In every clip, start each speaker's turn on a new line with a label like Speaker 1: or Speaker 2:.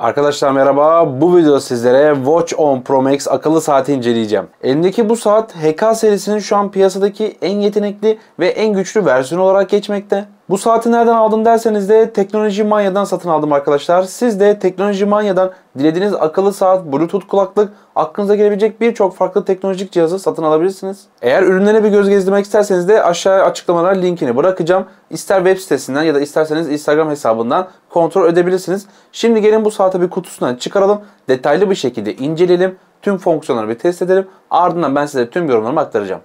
Speaker 1: Arkadaşlar merhaba. Bu videoda sizlere Watch On Pro Max akıllı saati inceleyeceğim. Elimdeki bu saat HK serisinin şu an piyasadaki en yetenekli ve en güçlü versiyonu olarak geçmekte. Bu saati nereden aldım derseniz de Teknoloji Manya'dan satın aldım arkadaşlar. Siz de Teknoloji Manya'dan dilediğiniz akıllı saat, Bluetooth kulaklık, aklınıza gelebilecek birçok farklı teknolojik cihazı satın alabilirsiniz. Eğer ürünlere bir göz gezdirmek isterseniz de aşağıya açıklamalara linkini bırakacağım. İster web sitesinden ya da isterseniz Instagram hesabından kontrol edebilirsiniz. Şimdi gelin bu saati bir kutusundan çıkaralım. Detaylı bir şekilde inceleyelim. Tüm fonksiyonları bir test edelim. Ardından ben size tüm yorumlarımı aktaracağım.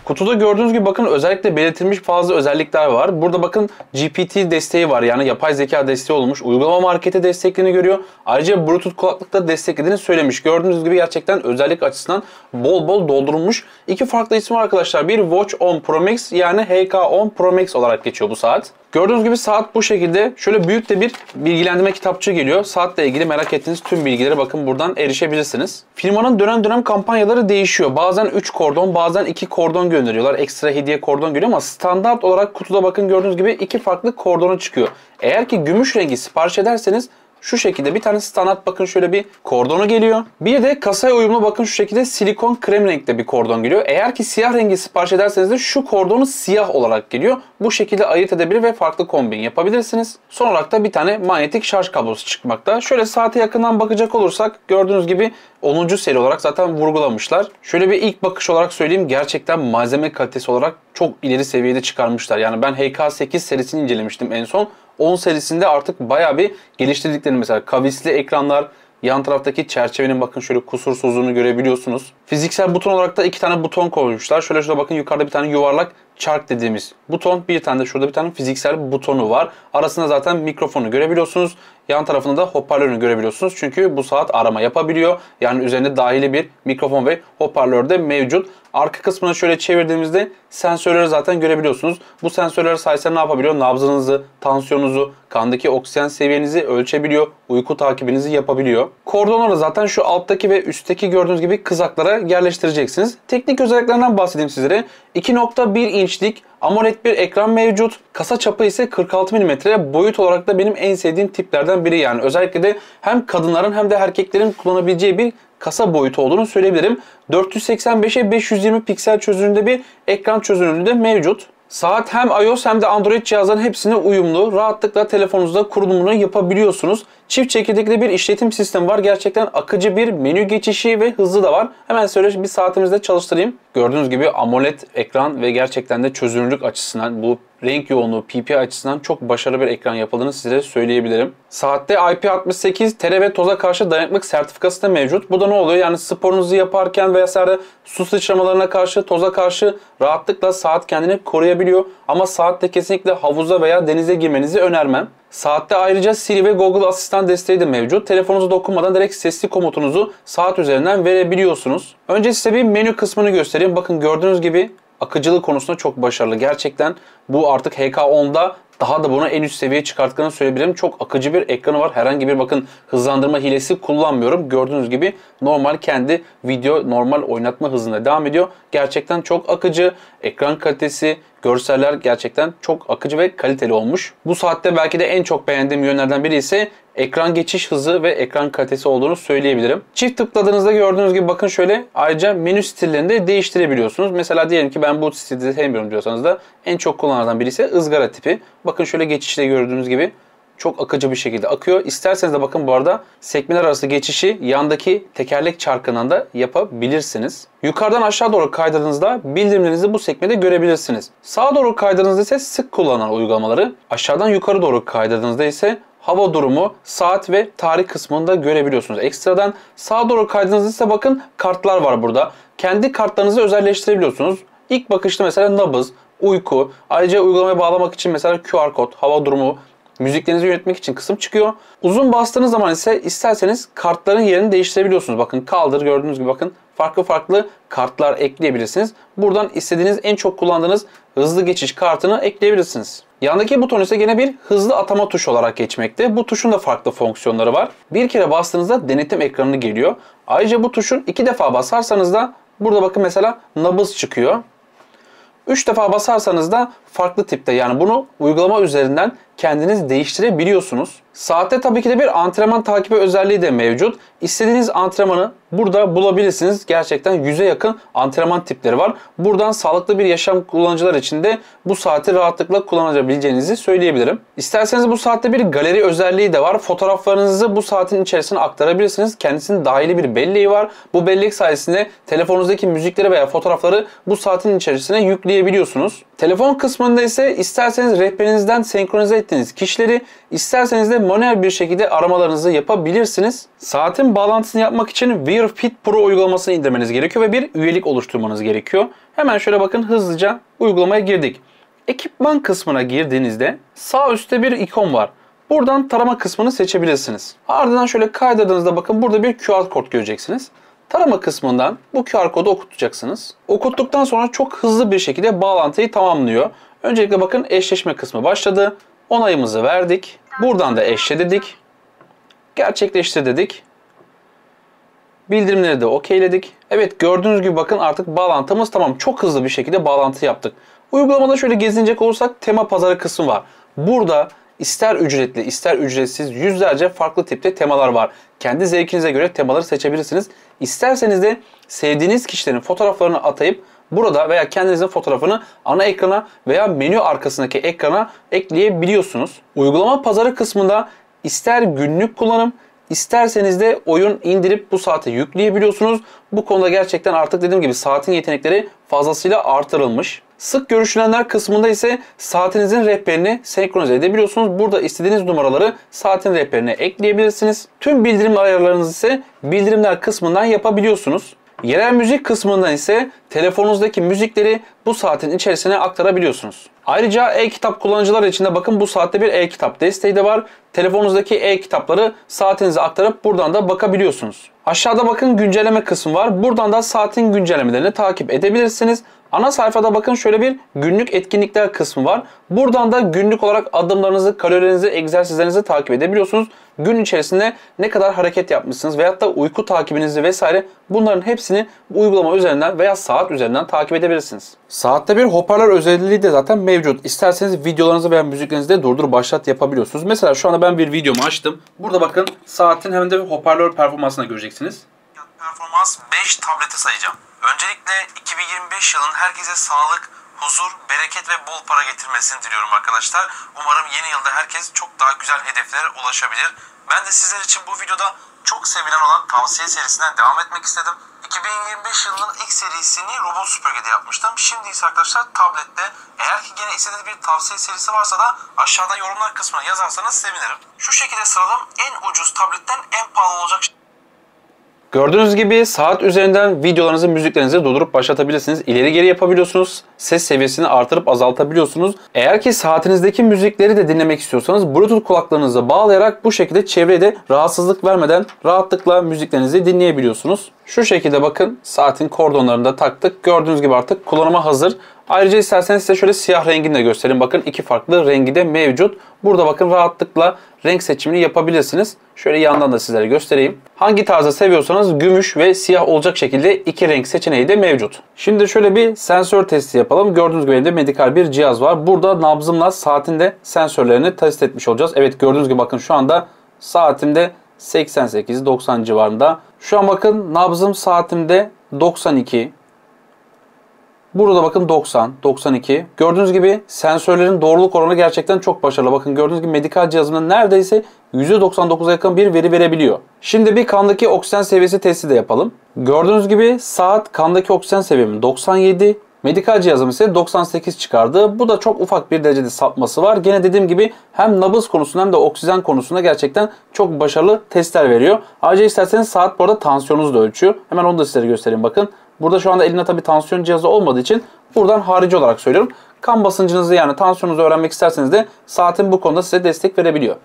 Speaker 1: Kutuda gördüğünüz gibi bakın özellikle belirtilmiş bazı özellikler var. Burada bakın GPT desteği var, yani yapay zeka desteği olmuş. Uygulama marketi desteklediğini görüyor. Ayrıca Bluetooth kulaklıkta desteklediğini söylemiş. Gördüğünüz gibi gerçekten özellik açısından bol bol doldurulmuş. İki farklı ismi var arkadaşlar. Bir Watch On Pro Max, yani HK10 Pro Max olarak geçiyor bu saat. Gördüğünüz gibi saat bu şekilde. Şöyle büyük de bir bilgilendirme kitapçığı geliyor. Saatle ilgili merak ettiğiniz tüm bilgilere bakın buradan erişebilirsiniz. Firmanın dönem dönem kampanyaları değişiyor. Bazen 3 kordon, bazen 2 kordon gönderiyorlar. Ekstra hediye kordon geliyor ama standart olarak kutuda bakın gördüğünüz gibi 2 farklı kordonu çıkıyor. Eğer ki gümüş rengi sipariş ederseniz şu şekilde bir tane standart bakın şöyle bir kordonu geliyor. Bir de kasaya uyumlu bakın şu şekilde silikon krem renkte bir kordon geliyor. Eğer ki siyah rengi sipariş ederseniz de şu kordonu siyah olarak geliyor. Bu şekilde ayırt edebilir ve farklı kombin yapabilirsiniz. Son olarak da bir tane manyetik şarj kablosu çıkmakta. Şöyle saate yakından bakacak olursak gördüğünüz gibi 10. seri olarak zaten vurgulamışlar. Şöyle bir ilk bakış olarak söyleyeyim, gerçekten malzeme kalitesi olarak çok ileri seviyede çıkarmışlar. Yani ben HK8 serisini incelemiştim en son. 10 serisinde artık bayağı bir geliştirdiklerini, mesela kavisli ekranlar, yan taraftaki çerçevenin bakın şöyle kusursuzluğunu görebiliyorsunuz. Fiziksel buton olarak da 2 tane buton koymuşlar. Şöyle şurada bakın yukarıda bir tane yuvarlak çark dediğimiz buton, bir tane de şurada bir tane fiziksel butonu var. Arasında zaten mikrofonu görebiliyorsunuz. Yan tarafında da hoparlörünü görebiliyorsunuz. Çünkü bu saat arama yapabiliyor. Yani üzerinde dahili bir mikrofon ve hoparlör de mevcut. Arka kısmını şöyle çevirdiğimizde sensörleri zaten görebiliyorsunuz. Bu sensörler sayesinde ne yapabiliyor? Nabzınızı, tansiyonunuzu, kandaki oksijen seviyenizi ölçebiliyor. Uyku takibinizi yapabiliyor. Kordonları zaten şu alttaki ve üstteki gördüğünüz gibi kızaklara yerleştireceksiniz. Teknik özelliklerinden bahsedeyim sizlere. 2.1 inçlik AMOLED bir ekran mevcut. Kasa çapı ise 46 mm. Boyut olarak da benim en sevdiğim tiplerden biri. Yani özellikle de hem kadınların hem de erkeklerin kullanabileceği bir kasa boyutu olduğunu söyleyebilirim. 485'e 520 piksel çözünürlüğünde bir ekran çözünürlüğü de mevcut. Saat hem iOS hem de Android cihazların hepsine uyumlu. Rahatlıkla telefonunuzda kurulumunu yapabiliyorsunuz. Çift çekirdekli bir işletim sistemi var. Gerçekten akıcı bir menü geçişi ve hızlı da var. Hemen şöyle bir saatimizde çalıştırayım. Gördüğünüz gibi AMOLED ekran ve gerçekten de çözünürlük açısından, bu renk yoğunluğu, PPI açısından çok başarılı bir ekran yapıldığını size söyleyebilirim. Saatte IP68 tere ve toza karşı dayanıklılık sertifikası da mevcut. Bu da ne oluyor? Yani sporunuzu yaparken vesaire su sıçramalarına karşı, toza karşı rahatlıkla saat kendini koruyabiliyor. Ama saatte kesinlikle havuza veya denize girmenizi önermem. Saatte ayrıca Siri ve Google Asistan desteği de mevcut. Telefonunuza dokunmadan direkt sesli komutunuzu saat üzerinden verebiliyorsunuz. Önce size bir menü kısmını göstereyim. Bakın gördüğünüz gibi akıcılık konusunda çok başarılı. Gerçekten bu artık HK10'da daha da bunu en üst seviyeye çıkarttıklarını söyleyebilirim. Çok akıcı bir ekranı var. Herhangi bir bakın hızlandırma hilesi kullanmıyorum. Gördüğünüz gibi normal kendi video normal oynatma hızına devam ediyor. Gerçekten çok akıcı. Ekran kalitesi, görseller gerçekten çok akıcı ve kaliteli olmuş. Bu saatte belki de en çok beğendiğim yönlerden biri ise ekran geçiş hızı ve ekran kalitesi olduğunu söyleyebilirim. Çift tıkladığınızda gördüğünüz gibi bakın şöyle ayrıca menü stillerini de değiştirebiliyorsunuz. Mesela diyelim ki ben bu stili sevmiyorum diyorsanız da en çok kullanılan biri ise ızgara tipi. Bakın şöyle geçişte gördüğünüz gibi çok akıcı bir şekilde akıyor. İsterseniz de bakın bu arada sekmeler arası geçişi yandaki tekerlek çarkından da yapabilirsiniz. Yukarıdan aşağı doğru kaydırdığınızda bildirimlerinizi bu sekmede görebilirsiniz. Sağa doğru kaydırdığınızda ise sık kullanılan uygulamaları, aşağıdan yukarı doğru kaydırdığınızda ise hava durumu, saat ve tarih kısmını da görebiliyorsunuz. Ekstradan sağa doğru kaydırdığınızda ise bakın kartlar var burada. Kendi kartlarınızı özelleştirebiliyorsunuz. İlk bakışta mesela nabız, uyku, ayrıca uygulamaya bağlamak için mesela QR kod, hava durumu, müziklerinizi yönetmek için kısım çıkıyor. Uzun bastığınız zaman ise isterseniz kartların yerini değiştirebiliyorsunuz. Bakın kaldır, gördüğünüz gibi bakın farklı kartlar ekleyebilirsiniz. Buradan istediğiniz en çok kullandığınız hızlı geçiş kartını ekleyebilirsiniz. Yandaki buton ise gene bir hızlı atama tuşu olarak geçmekte. Bu tuşun da farklı fonksiyonları var. Bir kere bastığınızda denetim ekranı geliyor. Ayrıca bu tuşun 2 defa basarsanız da burada bakın mesela nabız çıkıyor. 3 defa basarsanız da farklı tipte, yani bunu uygulama üzerinden kendiniz değiştirebiliyorsunuz. Saatte tabii ki de bir antrenman takibi özelliği de mevcut. İstediğiniz antrenmanı burada bulabilirsiniz. Gerçekten 100'e yakın antrenman tipleri var. Buradan sağlıklı bir yaşam kullanıcılar için de bu saati rahatlıkla kullanabileceğinizi söyleyebilirim. İsterseniz bu saatte bir galeri özelliği de var. Fotoğraflarınızı bu saatin içerisine aktarabilirsiniz. Kendisinin dahili bir belleği var. Bu bellek sayesinde telefonunuzdaki müzikleri veya fotoğrafları bu saatin içerisine yükleyebiliyorsunuz. Telefon kısmında ise isterseniz rehberinizden senkronize ettiğiniz kişileri, isterseniz de manuel bir şekilde aramalarınızı yapabilirsiniz. Saatin bağlantısını yapmak için Wear Fit Pro uygulamasını indirmeniz gerekiyor ve bir üyelik oluşturmanız gerekiyor. Hemen şöyle bakın, hızlıca uygulamaya girdik. Ekipman kısmına girdiğinizde sağ üstte bir ikon var. Buradan tarama kısmını seçebilirsiniz. Ardından şöyle kaydırdığınızda bakın burada bir QR kod göreceksiniz. Tarama kısmından bu QR kodu okutacaksınız. Okuttuktan sonra çok hızlı bir şekilde bağlantıyı tamamlıyor. Öncelikle bakın eşleşme kısmı başladı. Onayımızı verdik. Buradan da eşle dedik. Gerçekleştir dedik. Bildirimleri de okeyledik. Evet, gördüğünüz gibi bakın artık bağlantımız tamam. Çok hızlı bir şekilde bağlantı yaptık. Uygulamada şöyle gezinecek olursak tema pazarı kısmı var. Burada ister ücretli ister ücretsiz yüzlerce farklı tipte temalar var. Kendi zevkinize göre temaları seçebilirsiniz. İsterseniz de sevdiğiniz kişilerin fotoğraflarını atayıp burada veya kendinizin fotoğrafını ana ekrana veya menü arkasındaki ekrana ekleyebiliyorsunuz. Uygulama pazarı kısmında ister günlük kullanım, İsterseniz de oyun indirip bu saate yükleyebiliyorsunuz. Bu konuda gerçekten artık dediğim gibi saatin yetenekleri fazlasıyla artırılmış. Sık görüşülenler kısmında ise saatinizin rehberini senkronize edebiliyorsunuz. Burada istediğiniz numaraları saatin rehberine ekleyebilirsiniz. Tüm bildirim ayarlarınızı ise bildirimler kısmından yapabiliyorsunuz. Yerel müzik kısmından ise telefonunuzdaki müzikleri bu saatin içerisine aktarabiliyorsunuz. Ayrıca e-kitap kullanıcılar için de bakın bu saatte bir e-kitap desteği de var. Telefonunuzdaki e-kitapları saatinize aktarıp buradan da bakabiliyorsunuz. Aşağıda bakın güncelleme kısmı var. Buradan da saatin güncellemelerini takip edebilirsiniz. Ana sayfada bakın şöyle bir günlük etkinlikler kısmı var. Buradan da günlük olarak adımlarınızı, kalorilerinizi, egzersizlerinizi takip edebiliyorsunuz. Gün içerisinde ne kadar hareket yapmışsınız veyahut da uyku takibinizi vesaire bunların hepsini bu uygulama üzerinden veya saat üzerinden takip edebilirsiniz. Saatte bir hoparlör özelliği de zaten mevcut. İsterseniz videolarınızı veya müziklerinizi de durdur başlat yapabiliyorsunuz. Mesela şu anda ben bir videomu açtım. Burada bakın saatin hemen de bir hoparlör performansına göreceksiniz.
Speaker 2: Performans 5 tableti sayacağım. Öncelikle 2025 yılının herkese sağlık, huzur, bereket ve bol para getirmesini diliyorum arkadaşlar. Umarım yeni yılda herkes çok daha güzel hedeflere ulaşabilir. Ben de sizler için bu videoda çok sevilen olan tavsiye serisinden devam etmek istedim. 2025 yılının ilk serisini robot süpürgede yapmıştım. Şimdi ise arkadaşlar tablette. Eğer ki gene istediğiniz bir tavsiye serisi varsa da aşağıda yorumlar kısmına yazarsanız sevinirim. Şu şekilde sıraladığım en ucuz tabletten en pahalı olacak.
Speaker 1: Gördüğünüz gibi saat üzerinden videolarınızı, müziklerinizi durdurup başlatabilirsiniz. İleri geri yapabiliyorsunuz. Ses seviyesini artırıp azaltabiliyorsunuz. Eğer ki saatinizdeki müzikleri de dinlemek istiyorsanız Bluetooth kulaklarınıza bağlayarak bu şekilde çevreye de rahatsızlık vermeden rahatlıkla müziklerinizi dinleyebiliyorsunuz. Şu şekilde bakın saatin kordonlarını da taktık. Gördüğünüz gibi artık kullanıma hazır. Ayrıca isterseniz size şöyle siyah rengini de göstereyim. Bakın iki farklı rengi de mevcut. Burada bakın rahatlıkla renk seçimini yapabilirsiniz. Şöyle yandan da sizlere göstereyim. Hangi tarzda seviyorsanız gümüş ve siyah olacak şekilde iki renk seçeneği de mevcut. Şimdi şöyle bir sensör testi yapalım. Gördüğünüz gibi elimde medikal bir cihaz var. Burada nabzımla saatin de sensörlerini test etmiş olacağız. Evet, gördüğünüz gibi bakın şu anda saatimde 88-90 civarında. Şu an bakın nabzım saatimde 92. Burada bakın 90, 92. Gördüğünüz gibi sensörlerin doğruluk oranı gerçekten çok başarılı. Bakın gördüğünüz gibi medikal cihazımda neredeyse %99'a yakın bir veri verebiliyor. Şimdi bir kandaki oksijen seviyesi testi de yapalım. Gördüğünüz gibi saat kandaki oksijen seviyemi 97. Medikal cihazım ise 98 çıkardı. Bu da çok ufak bir derecede sapması var. Gene dediğim gibi hem nabız konusunda hem de oksijen konusunda gerçekten çok başarılı testler veriyor. Ayrıca isterseniz saat bu arada tansiyonunuzu da ölçüyor. Hemen onu da sizlere göstereyim bakın. Burada şu anda elimde tabii tansiyon cihazı olmadığı için buradan harici olarak söylüyorum. Kan basıncınızı yani tansiyonunuzu öğrenmek isterseniz de saatin bu konuda size destek verebiliyor.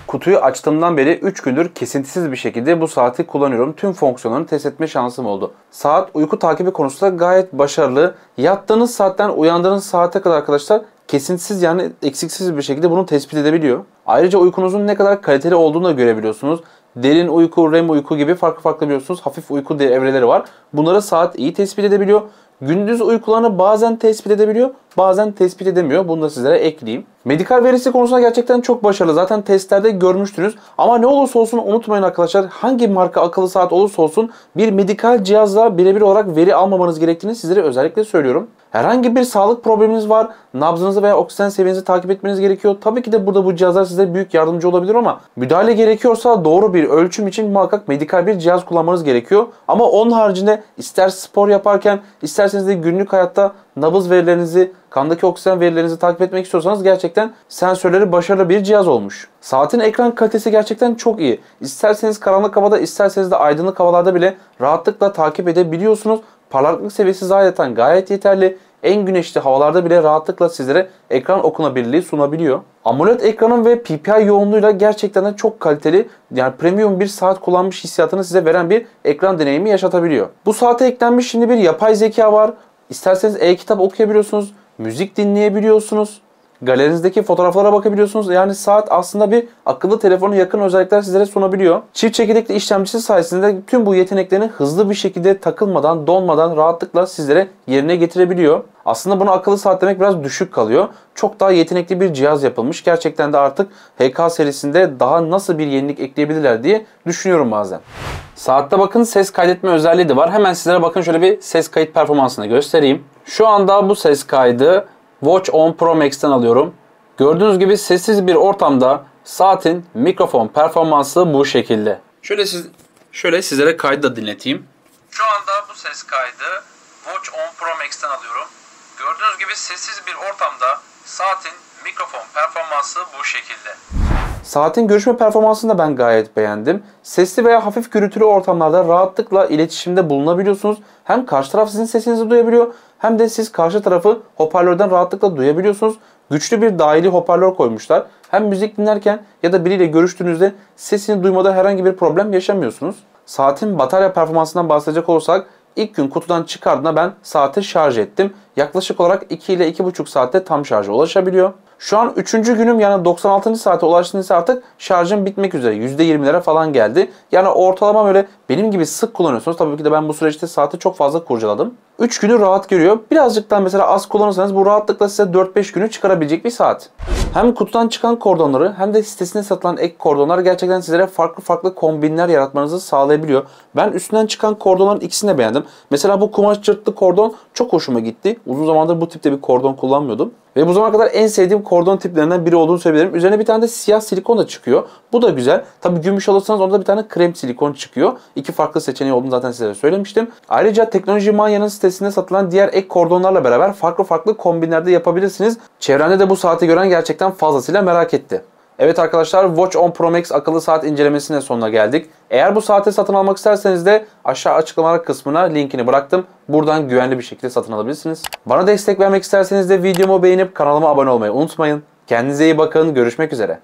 Speaker 1: Kutuyu açtığımdan beri 3 gündür kesintisiz bir şekilde bu saati kullanıyorum. Tüm fonksiyonlarını test etme şansım oldu. Saat uyku takibi konusunda gayet başarılı. Yattığınız saatten uyandığınız saate kadar arkadaşlar kesintisiz yani eksiksiz bir şekilde bunu tespit edebiliyor. Ayrıca uykunuzun ne kadar kaliteli olduğunu da görebiliyorsunuz. Derin uyku, REM uyku gibi farklı biliyorsunuz hafif uyku evreleri var. Bunları saat iyi tespit edebiliyor. Gündüz uykularını bazen tespit edebiliyor, bazen tespit edemiyor. Bunu da sizlere ekleyeyim. Medikal verisi konusunda gerçekten çok başarılı. Zaten testlerde görmüştünüz. Ama ne olursa olsun unutmayın arkadaşlar. Hangi marka akıllı saat olursa olsun bir medikal cihazla birebir olarak veri almamanız gerektiğini sizlere özellikle söylüyorum. Herhangi bir sağlık probleminiz var, nabzınızı veya oksijen seviyenizi takip etmeniz gerekiyor. Tabii ki de burada bu cihazlar size büyük yardımcı olabilir ama müdahale gerekiyorsa doğru bir ölçüm için muhakkak medikal bir cihaz kullanmanız gerekiyor. Ama onun haricinde ister spor yaparken, isterseniz de günlük hayatta nabız verilerinizi, kandaki oksijen verilerinizi takip etmek istiyorsanız gerçekten sensörleri başarılı bir cihaz olmuş. Saatin ekran kalitesi gerçekten çok iyi. İsterseniz karanlık havada, isterseniz de aydınlık havalarda bile rahatlıkla takip edebiliyorsunuz. Parlaklık seviyesi zaten gayet yeterli. En güneşli havalarda bile rahatlıkla sizlere ekran okunabilirliği sunabiliyor. AMOLED ekranın ve PPI yoğunluğuyla gerçekten de çok kaliteli, yani premium bir saat kullanmış hissiyatını size veren bir ekran deneyimi yaşatabiliyor. Bu saate eklenmiş şimdi bir yapay zeka var. İsterseniz e-kitap okuyabiliyorsunuz, müzik dinleyebiliyorsunuz, galerinizdeki fotoğraflara bakabiliyorsunuz. Yani saat aslında bir akıllı telefona yakın özellikler sizlere sunabiliyor. Çift çekirdekli işlemcisi sayesinde tüm bu yeteneklerini hızlı bir şekilde takılmadan, donmadan rahatlıkla sizlere yerine getirebiliyor. Aslında buna akıllı saat demek biraz düşük kalıyor. Çok daha yetenekli bir cihaz yapılmış. Gerçekten de artık HK serisinde daha nasıl bir yenilik ekleyebilirler diye düşünüyorum bazen. Saatte bakın ses kaydetme özelliği de var. Hemen sizlere bakın şöyle bir ses kayıt performansını göstereyim. Şu anda bu ses kaydı Watch On Pro Max'ten alıyorum. Gördüğünüz gibi sessiz bir ortamda saatin mikrofon performansı bu şekilde. Şöyle sizlere kaydı da dinleteyim. Şu anda bu ses kaydı Watch On Pro Max'ten alıyorum. Gördüğünüz gibi sessiz bir ortamda saatin mikrofon performansı bu şekilde. Saatin görüşme performansını da ben gayet beğendim. Sesli veya hafif gürültülü ortamlarda rahatlıkla iletişimde bulunabiliyorsunuz. Hem karşı taraf sizin sesinizi duyabiliyor hem de siz karşı tarafı hoparlörden rahatlıkla duyabiliyorsunuz. Güçlü bir dahili hoparlör koymuşlar. Hem müzik dinlerken ya da biriyle görüştüğünüzde sesini duymada herhangi bir problem yaşamıyorsunuz. Saatin batarya performansından bahsedecek olursak ilk gün kutudan çıkardığında ben saati şarj ettim. Yaklaşık olarak 2 ile 2,5 saatte tam şarja ulaşabiliyor. Şu an 3. günüm, yani 96. saate ulaştığında artık şarjım bitmek üzere. %20'lere falan geldi. Yani ortalama böyle benim gibi sık kullanıyorsunuz. Tabii ki de ben bu süreçte saati çok fazla kurcaladım. 3 günü rahat görüyor. Birazcık daha mesela az kullanırsanız bu rahatlıkla size 4-5 günü çıkarabilecek bir saat. Hem kutudan çıkan kordonları hem de sitesinde satılan ek kordonlar gerçekten sizlere farklı kombinler yaratmanızı sağlayabiliyor. Ben üstünden çıkan kordonların ikisini de beğendim. Mesela bu kumaş cırtlı kordon çok hoşuma gitti. Uzun zamandır bu tipte bir kordon kullanmıyordum. Ve bu zamana kadar en sevdiğim kordon tiplerinden biri olduğunu söyleyebilirim. Üzerine bir tane de siyah silikon da çıkıyor. Bu da güzel. Tabii gümüş alırsanız onda bir tane krem silikon çıkıyor. İki farklı seçeneği olduğunu zaten size söylemiştim. Ayrıca Teknoloji Manya'nın sitesinde satılan diğer ek kordonlarla beraber farklı kombinlerde yapabilirsiniz. Çevremde de bu saati gören gerçekten fazlasıyla merak etti. Evet arkadaşlar, Watch On Pro Max akıllı saat incelemesine sonuna geldik. Eğer bu saati satın almak isterseniz de aşağı açıklamalar kısmına linkini bıraktım. Buradan güvenli bir şekilde satın alabilirsiniz. Bana destek vermek isterseniz de videomu beğenip kanalıma abone olmayı unutmayın. Kendinize iyi bakın. Görüşmek üzere.